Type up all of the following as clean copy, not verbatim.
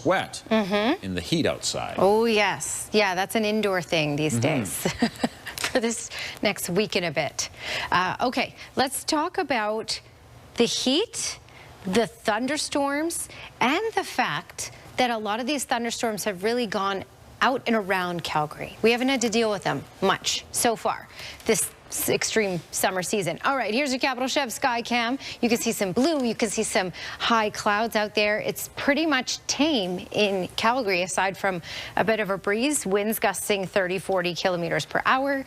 sweat in the heat outside. Oh, yes. Yeah, that's an indoor thing these days. For this next week and a bit. Okay, let's talk about the heat, the thunderstorms, and the fact that a lot of these thunderstorms have really gone out and around Calgary. We haven't had to deal with them much so far this extreme summer season. All right, here's your Capital Chef Sky Cam. You can see some blue, you can see some high clouds out there. It's pretty much tame in Calgary aside from a bit of a breeze, winds gusting 30-40 kilometers per hour.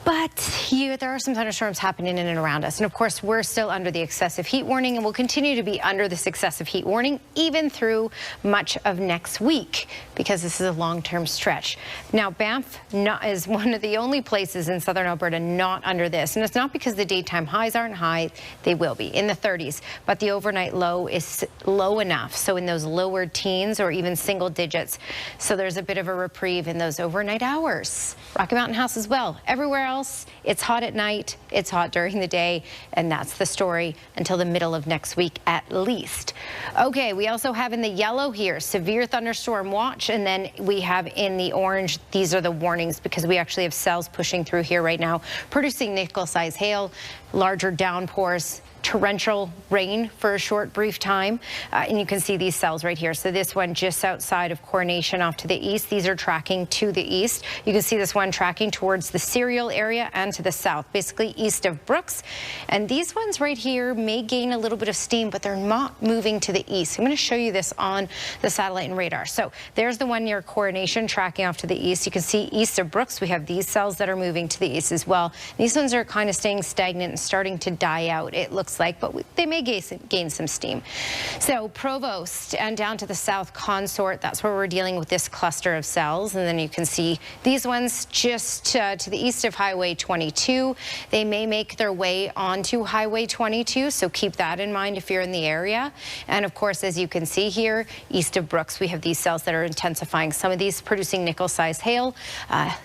But there are some thunderstorms happening in and around us. And of course, we're still under the excessive heat warning and will continue to be under this excessive heat warning even through much of next week because this is a long-term stretch. Now, Banff is one of the only places in southern Alberta not under this. And it's not because the daytime highs aren't high. They will be in the 30s. But the overnight low is low enough. So in those lower teens or even single digits. So there's a bit of a reprieve in those overnight hours. Rocky Mountain House as well. Everywhere else, it's hot at night, it's hot during the day, and that's the story until the middle of next week at least. Okay, we also have in the yellow here, severe thunderstorm watch, and then we have in the orange, these are the warnings because we actually have cells pushing through here right now, producing nickel-sized hail, larger downpours, torrential rain for a short brief time, and you can see these cells right here. So this one just outside of Coronation off to the east, these are tracking to the east. You can see this one tracking towards the Cereal area and to the south, basically east of Brooks. And these ones right here may gain a little bit of steam, but they're not moving to the east. I'm going to show you this on the satellite and radar. So there's the one near Coronation tracking off to the east. You can see east of Brooks, we have these cells that are moving to the east as well. These ones are kind of staying stagnant and starting to die out, it looks like, but they may gain some steam. So Provost and down to the south Consort, that's where we're dealing with this cluster of cells. And then you can see these ones just to the east of Highway 22. They may make their way onto Highway 22, so keep that in mind if you're in the area. And of course, as you can see here, east of Brooks, we have these cells that are intensifying. Some of these producing nickel-sized hail,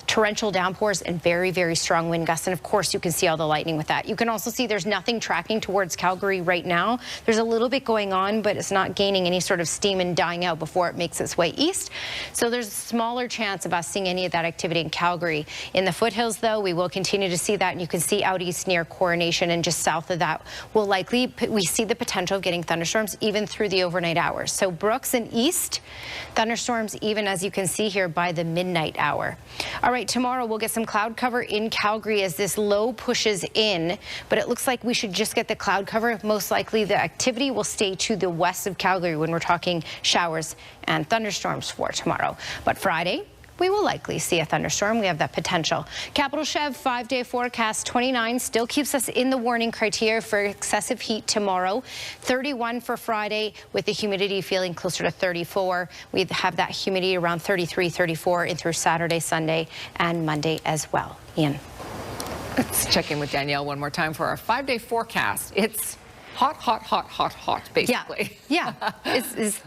torrential downpours, and very, very strong wind gusts. And of course, you can see all the lightning with that. You can also see there's nothing tracking towards Calgary right now. There's a little bit going on, but it's not gaining any sort of steam and dying out before it makes its way east. So there's a smaller chance of us seeing any of that activity in Calgary. In the foothills, though, we will continue to see that, and you can see out east near Coronation and just south of that we see the potential of getting thunderstorms even through the overnight hours. So Brooks and east, thunderstorms even as you can see here by the midnight hour. All right, tomorrow we'll get some cloud cover in Calgary as this low pushes in, but it looks like we should just get the cloud cover. Most likely the activity will stay to the west of Calgary when we're talking showers and thunderstorms for tomorrow. But Friday, we will likely see a thunderstorm. We have that potential. Capital Chev 5-day forecast 29 still keeps us in the warning criteria for excessive heat tomorrow. 31 for Friday with the humidity feeling closer to 34. We have that humidity around 33, 34 in through Saturday, Sunday, and Monday as well. Ian. Let's check in with Danielle one more time for our 5-day forecast. It's hot, hot, hot, hot, hot, basically. Yeah, it's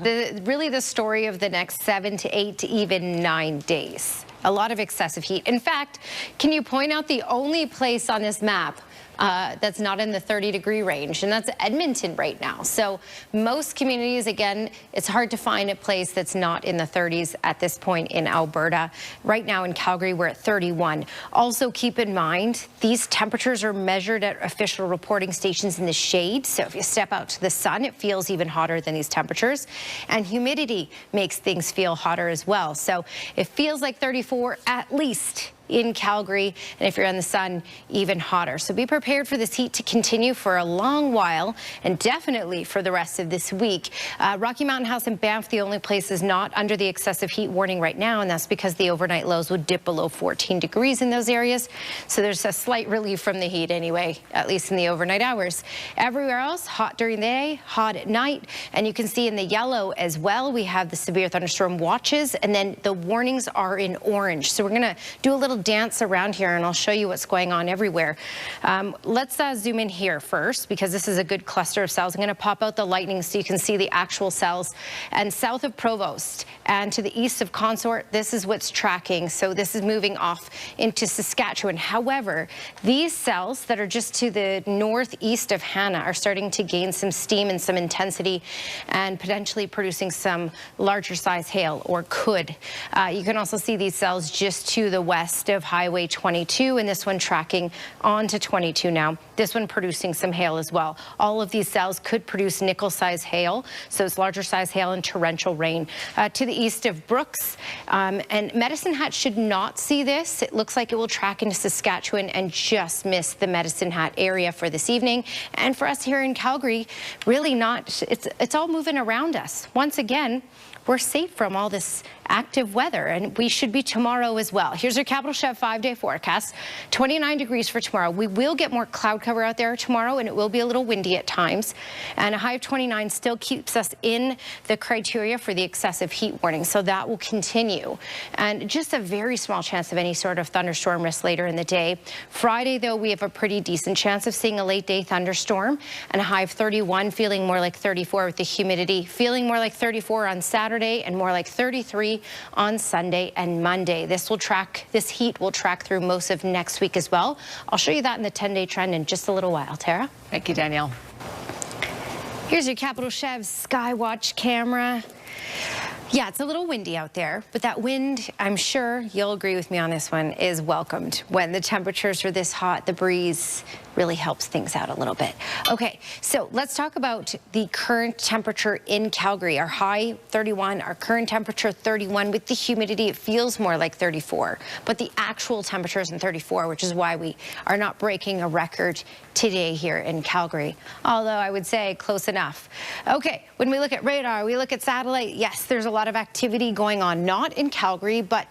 really the story of the next 7 to 8 to even 9 days. A lot of excessive heat. In fact, can you point out the only place on this map that's not in the 30-degree range, and that's Edmonton right now. So most communities, again, it's hard to find a place that's not in the 30s at this point in Alberta. Right now in Calgary, we're at 31. Also keep in mind, these temperatures are measured at official reporting stations in the shade. So if you step out to the sun, it feels even hotter than these temperatures. And humidity makes things feel hotter as well. So it feels like 34 at least in Calgary, and if you're in the sun, even hotter. So be prepared for this heat to continue for a long while, and definitely for the rest of this week. Rocky Mountain House and Banff, the only places not under the excessive heat warning right now, and that's because the overnight lows would dip below 14 degrees in those areas. So there's a slight relief from the heat anyway, at least in the overnight hours. Everywhere else, hot during the day, hot at night, and you can see in the yellow as well, we have the severe thunderstorm watches, and then the warnings are in orange. So we're going to do a little little dance around here and I'll show you what's going on everywhere. Let's zoom in here first because this is a good cluster of cells. I'm going to pop out the lightning so you can see the actual cells. And south of Provost and to the east of Consort, this is what's tracking. So this is moving off into Saskatchewan. However, these cells that are just to the northeast of Hannah are starting to gain some steam and some intensity and potentially producing some larger size hail, or could. You can also see these cells just to the west of Highway 22, and this one tracking onto 22 now. This one producing some hail as well. All of these cells could produce nickel size hail, so it's larger size hail and torrential rain. To the east of Brooks, and Medicine Hat should not see this. It looks like it will track into Saskatchewan and just miss the Medicine Hat area for this evening. And for us here in Calgary, really not, it's all moving around us. Once again, we're safe from all this active weather, and we should be tomorrow as well. Here's your Capital Chef 5-day forecast. 29 degrees for tomorrow. We will get more cloud cover out there tomorrow, and it will be a little windy at times. And a high of 29 still keeps us in the criteria for the excessive heat warning, so that will continue. And just a very small chance of any sort of thunderstorm risk later in the day. Friday, though, we have a pretty decent chance of seeing a late day thunderstorm, and a high of 31, feeling more like 34 with the humidity, feeling more like 34 on Saturday and more like 33 on Sunday and Monday. This heat will track through most of next week as well. I'll show you that in the 10-day trend in just a little while. Tara? Thank you, Danielle. Here's your Capital Chev Skywatch camera. Yeah, it's a little windy out there, but that wind, I'm sure you'll agree with me on this one, is welcomed. When the temperatures are this hot, the breeze really helps things out a little bit. Okay, so let's talk about the current temperature in Calgary. Our high 31, our current temperature 31. With the humidity, it feels more like 34, but the actual temperature isn't 34, which is why we are not breaking a record today here in Calgary, although I would say close enough. Okay, when we look at radar, we look at satellite, yes, there's a lot of activity going on, not in Calgary, but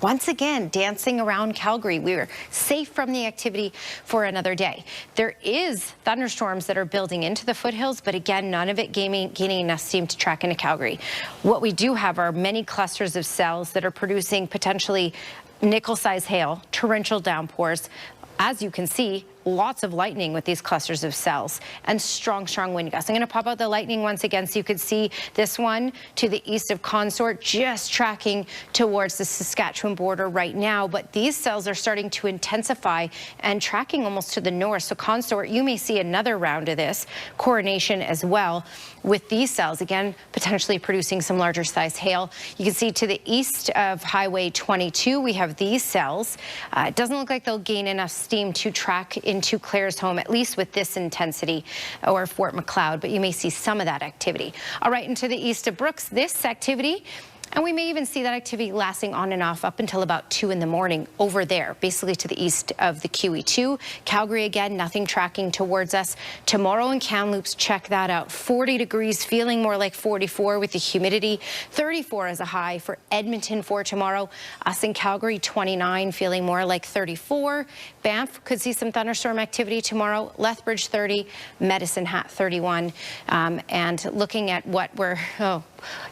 once again, dancing around Calgary. We were safe from the activity for another day. There is thunderstorms that are building into the foothills, but again, none of it gaining enough steam to track into Calgary. What we do have are many clusters of cells that are producing potentially nickel-sized hail, torrential downpours. As you can see, lots of lightning with these clusters of cells and strong wind gusts. I'm going to pop out the lightning once again so you could see this one to the east of Consort, just tracking towards the Saskatchewan border right now. But these cells are starting to intensify and tracking almost to the north. So Consort, you may see another round of this. Coronation as well with these cells, again, potentially producing some larger size hail. You can see to the east of Highway 22, we have these cells. It doesn't look like they'll gain enough steam to track into Claire's home, at least with this intensity, or Fort Macleod, but you may see some of that activity. All right, and to the east of Brooks, this activity, and we may even see that activity lasting on and off up until about 2 in the morning over there, basically to the east of the QE2. Calgary, again, nothing tracking towards us. Tomorrow in Kamloops, check that out. 40 degrees, feeling more like 44 with the humidity. 34 as a high for Edmonton for tomorrow. Us in Calgary, 29, feeling more like 34. Banff could see some thunderstorm activity tomorrow. Lethbridge, 30. Medicine Hat, 31. And looking at what we're,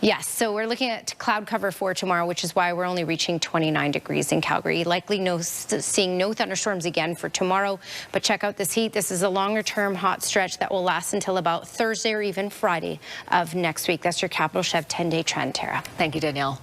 yes, so we're looking at cloud cover for tomorrow, which is why we're only reaching 29 degrees in Calgary. Likely seeing no thunderstorms again for tomorrow, but check out this heat. This is a longer term hot stretch that will last until about Thursday or even Friday of next week. That's your Capital Chef 10-day trend, Tara. Thank you, Danielle.